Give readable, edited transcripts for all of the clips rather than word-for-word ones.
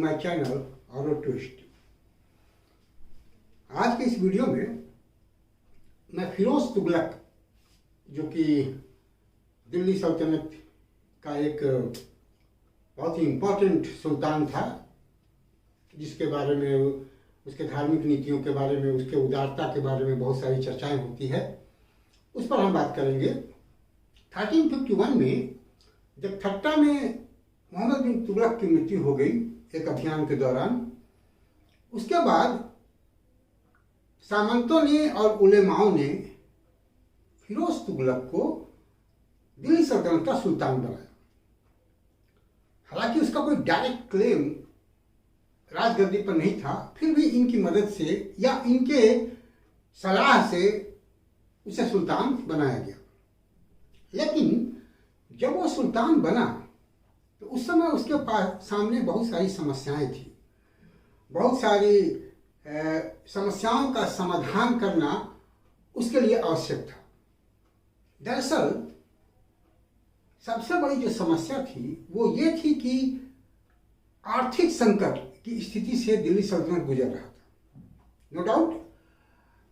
My channel Auro twist. आज के इस वीडियो में मैं फिरोज तुगलक, जो कि दिल्ली सल्तनत का एक बहुत ही इम्पोर्टेंट सुल्तान था, जिसके बारे में, उसके धार्मिक नीतियों के बारे में, उसके उदारता के बारे में बहुत सारी चर्चाएं होती है, उस पर हम बात करेंगे। 1351 में जब ठट्टा में मोहम्मद बिन तुगलक की मृत्यु हो गई एक अभियान के दौरान, उसके बाद सामंतों ने और उलेमाओं ने फिरोज तुगलक को दिल्ली सल्तनत का सुल्तान बनाया। हालांकि उसका कोई डायरेक्ट क्लेम राजगद्दी पर नहीं था, फिर भी इनकी मदद से या इनके सलाह से उसे सुल्तान बनाया गया। लेकिन जब वो सुल्तान बना तो उस समय उसके पास सामने बहुत सारी समस्याएं थी। बहुत सारी समस्याओं का समाधान करना उसके लिए आवश्यक था। दरअसल सबसे बड़ी जो समस्या थी वो ये थी कि आर्थिक संकट की स्थिति से दिल्ली सल्तनत गुजर रहा था। नो डाउट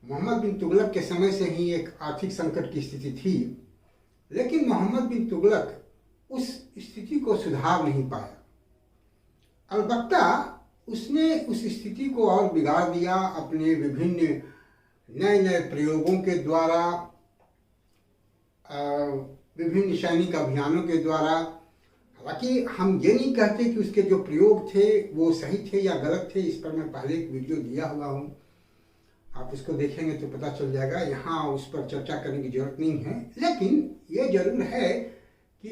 मोहम्मद बिन तुगलक के समय से ही एक आर्थिक संकट की स्थिति थी, लेकिन मोहम्मद बिन तुगलक उस स्थिति को सुधार नहीं पाया। अलबत्ता उसने उस स्थिति को और बिगाड़ दिया अपने विभिन्न नए नए प्रयोगों के द्वारा, विभिन्न सैनिक अभियानों के द्वारा। हालांकि हम ये नहीं कहते कि उसके जो प्रयोग थे वो सही थे या गलत थे, इस पर मैं पहले एक वीडियो दिया हुआ हूँ, आप उसको देखेंगे तो पता चल जाएगा, यहाँ उस पर चर्चा करने की जरूरत नहीं है। लेकिन ये जरूर है कि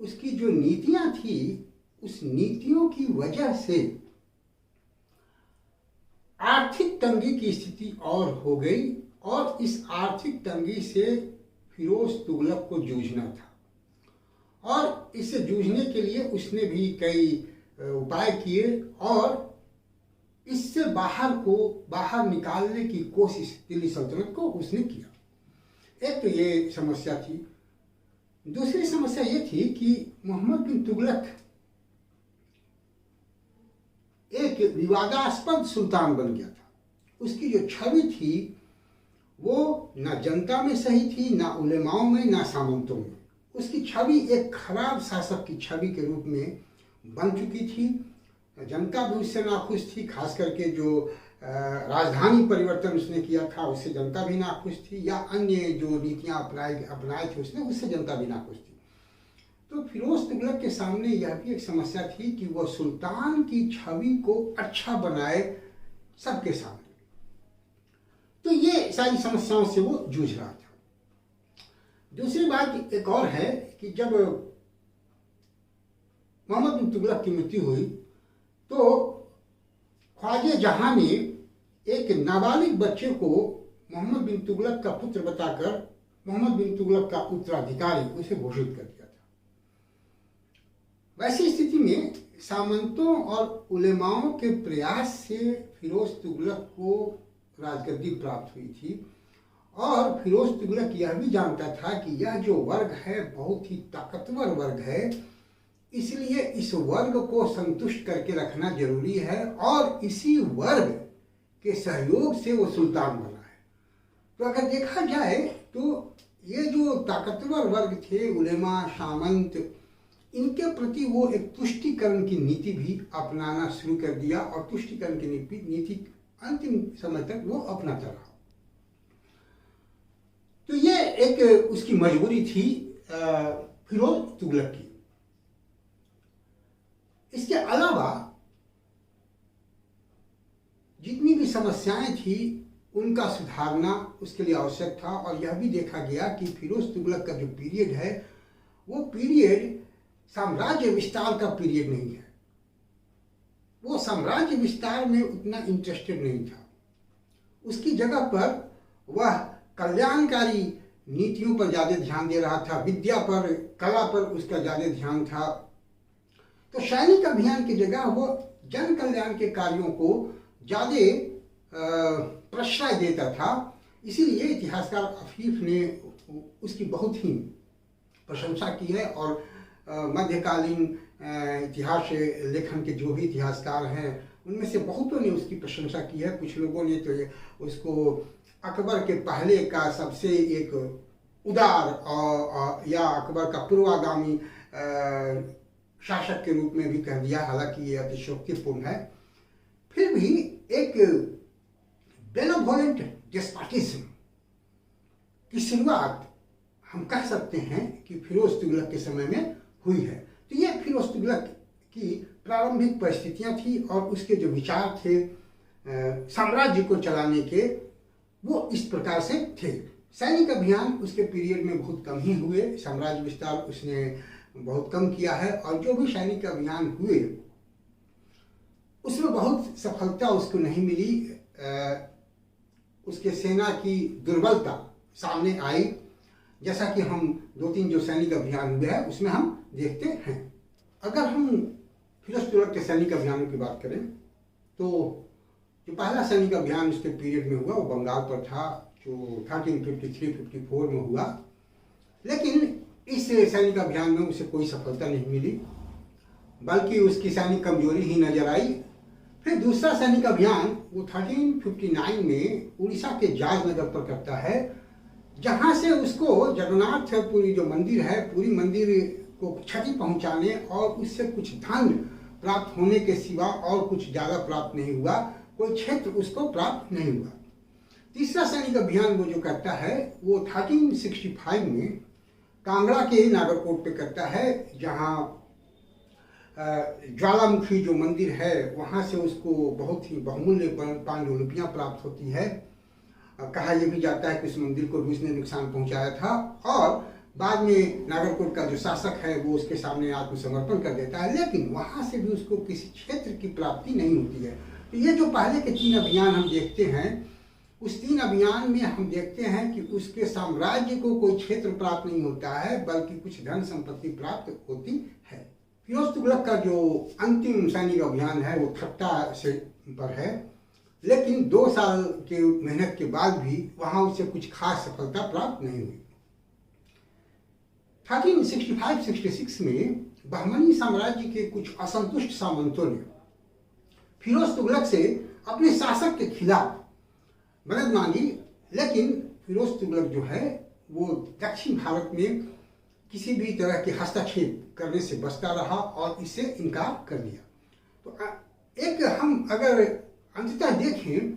उसकी जो नीतियां थी, उस नीतियों की वजह से आर्थिक तंगी की स्थिति और हो गई, और इस आर्थिक तंगी से फिरोज तुगलक को जूझना था। और इससे जूझने के लिए उसने भी कई उपाय किए और इससे बाहर निकालने की कोशिश दिल्ली सल्तनत को उसने किया। एक तो ये समस्या थी। दूसरी समस्या ये थी कि मोहम्मद बिन तुगलक एक विवादास्पद सुल्तान बन गया था। उसकी जो छवि थी वो ना जनता में सही थी, ना उलेमाओं में, ना सामंतों में। उसकी छवि एक खराब शासक की छवि के रूप में बन चुकी थी। जनता भी उससे नाखुश थी, खास करके जो राजधानी परिवर्तन उसने किया था उससे जनता भी नाखुश थी, या अन्य जो नीतियां अपनाए थे उसने, उससे जनता भी नाखुश थी। तो फिरोज तुगलक के सामने यह भी एक समस्या थी कि वह सुल्तान की छवि को अच्छा बनाए सबके सामने। तो ये सारी समस्याओं से वो जूझ रहा था। दूसरी बात एक और है कि जब मोहम्मद बिन तुगलक की मृत्यु हुई तो ख्वाजा जहां ने एक नाबालिग बच्चे को मोहम्मद बिन तुगलक का पुत्र बताकर मोहम्मद बिन तुगलक का उत्तराधिकारी उसे घोषित कर दिया था। वैसी स्थिति में सामंतों और उलेमाओं के प्रयास से फिरोज तुगलक को राजगद्दी प्राप्त हुई थी। और फिरोज तुगलक यह भी जानता था कि यह जो वर्ग है बहुत ही ताकतवर वर्ग है, इसलिए इस वर्ग को संतुष्ट करके रखना जरूरी है, और इसी वर्ग के सहयोग से वो सुल्तान बना है। तो अगर देखा जाए तो ये जो ताकतवर वर्ग थे, उलेमा, सामंत, इनके प्रति वो एक तुष्टीकरण की नीति भी अपनाना शुरू कर दिया, और तुष्टीकरण की नीति अंतिम समय तक वो अपनाता रहा। तो ये एक उसकी मजबूरी थी फिरोज तुगलक की। इसके अलावा जितनी भी समस्याएं थी उनका सुधारना उसके लिए आवश्यक था। और यह भी देखा गया कि फिरोज तुगलक का जो पीरियड है वो पीरियड साम्राज्य विस्तार का पीरियड नहीं है। वो साम्राज्य विस्तार में उतना इंटरेस्टेड नहीं था। उसकी जगह पर वह कल्याणकारी नीतियों पर ज़्यादा ध्यान दे रहा था, विद्या पर, कला पर उसका ज़्यादा ध्यान था। तो सैनिक अभियान की जगह वो जन कल्याण के कार्यों को ज़्यादा प्रश्रय देता था। इसीलिए इतिहासकार अफीफ ने उसकी बहुत ही प्रशंसा की है और मध्यकालीन इतिहास लेखन के जो भी इतिहासकार हैं उनमें से बहुतों ने उसकी प्रशंसा की है। कुछ लोगों ने तो उसको अकबर के पहले का सबसे एक उदार या अकबर का पूर्वागामी शासक के रूप में भी कह दिया, हालांकि ये अतिशयोक्तिपूर्ण है। फिर भी एक बेनेवोलेंट डेस्पोटिज्म की शुरुआत हम कह सकते हैं कि फिरोज तुगलक के समय में हुई है। तो ये फिरोज तुगलक की प्रारंभिक परिस्थितियां थी और उसके जो विचार थे साम्राज्य को चलाने के, वो इस प्रकार से थे। सैनिक अभियान उसके पीरियड में बहुत कम ही हुए, साम्राज्य विस्तार उसने बहुत कम किया है, और जो भी सैनिक अभियान हुए उसमें बहुत सफलता उसको नहीं मिली। उसके सेना की दुर्बलता सामने आई, जैसा कि हम 2-3 जो सैनिक अभियान हुए हैं उसमें हम देखते हैं। अगर हम फिरोज तुगलक के सैनिक अभियानों की बात करें तो जो पहला सैनिक अभियान उसके पीरियड में हुआ वो बंगाल पर था, जो 1353-54 में हुआ। लेकिन इस सैनिक अभियान में उसे कोई सफलता नहीं मिली, बल्कि उसकी सैनिक कमजोरी ही नजर आई। फिर दूसरा सैनिक अभियान वो 1359 में उड़ीसा के जाजनगर पर करता है, जहां से उसको जगन्नाथपुरी जो मंदिर है, पूरी मंदिर को क्षति पहुंचाने और उससे कुछ धन प्राप्त होने के सिवा और कुछ ज़्यादा प्राप्त नहीं हुआ, कोई क्षेत्र उसको प्राप्त नहीं हुआ। तीसरा सैनिक अभियान वो जो करता है वो 1365 में कांगड़ा के नागरकोट पे करता है, जहाँ ज्वालामुखी जो मंदिर है वहाँ से उसको बहुत ही बहुमूल्य पांडुलिपियाँ प्राप्त होती है। कहा यह भी जाता है कि उस मंदिर को रूस ने नुकसान पहुंचाया था, और बाद में नागरकोट का जो शासक है वो उसके सामने आत्मसमर्पण कर देता है, लेकिन वहाँ से भी उसको किसी क्षेत्र की प्राप्ति नहीं होती है। तो ये जो पहले के 3 अभियान हम देखते हैं, उस 3 अभियान में हम देखते हैं कि उसके साम्राज्य को कोई क्षेत्र प्राप्त नहीं होता है, बल्कि कुछ धन संपत्ति प्राप्त होती है। फिरोज तुगलक का जो अंतिम सैनिक अभियान है वो ठट्टा से पर है, लेकिन 2 साल के मेहनत के बाद भी वहां उसे कुछ खास सफलता प्राप्त नहीं हुई। 1365-66 में बहमनी साम्राज्य के कुछ असंतुष्ट सामंतों ने फिरोज तुगलक से अपने शासक के खिलाफ मदद मांगी, लेकिन फिरोज तुगलक जो है वो दक्षिण भारत में किसी भी तरह के हस्तक्षेप करने से बचता रहा और इससे इनकार कर दिया। तो एक हम अगर अंततः देखें,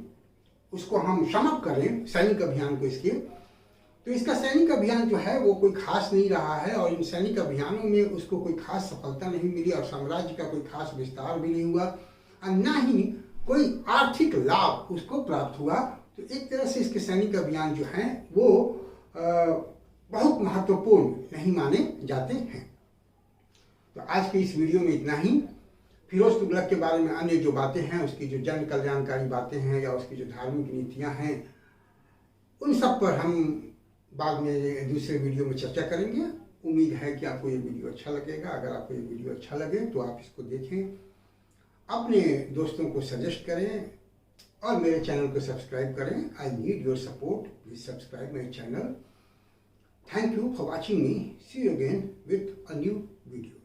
उसको हम समअप करें सैनिक अभियान को इसके, तो इसका सैनिक अभियान जो है वो कोई खास नहीं रहा है, और इन सैनिक अभियानों में उसको कोई खास सफलता नहीं मिली, और साम्राज्य का कोई खास विस्तार भी नहीं हुआ, और न ही कोई आर्थिक लाभ उसको प्राप्त हुआ। तो एक तरह से इसके सैनिक अभियान जो हैं वो बहुत महत्वपूर्ण नहीं माने जाते हैं। तो आज के इस वीडियो में इतना ही। फिरोज तुगलक के बारे में अन्य जो बातें हैं, उसकी जो जन कल्याणकारी बातें हैं या उसकी जो धार्मिक नीतियां हैं, उन सब पर हम बाद में दूसरे वीडियो में चर्चा करेंगे। उम्मीद है कि आपको ये वीडियो अच्छा लगेगा। अगर आपको ये वीडियो अच्छा लगे तो आप इसको देखें, अपने दोस्तों को सजेस्ट करें और मेरे चैनल को सब्सक्राइब करें। I need your support, please subscribe my channel. Thank you for watching me. See you again with a new video.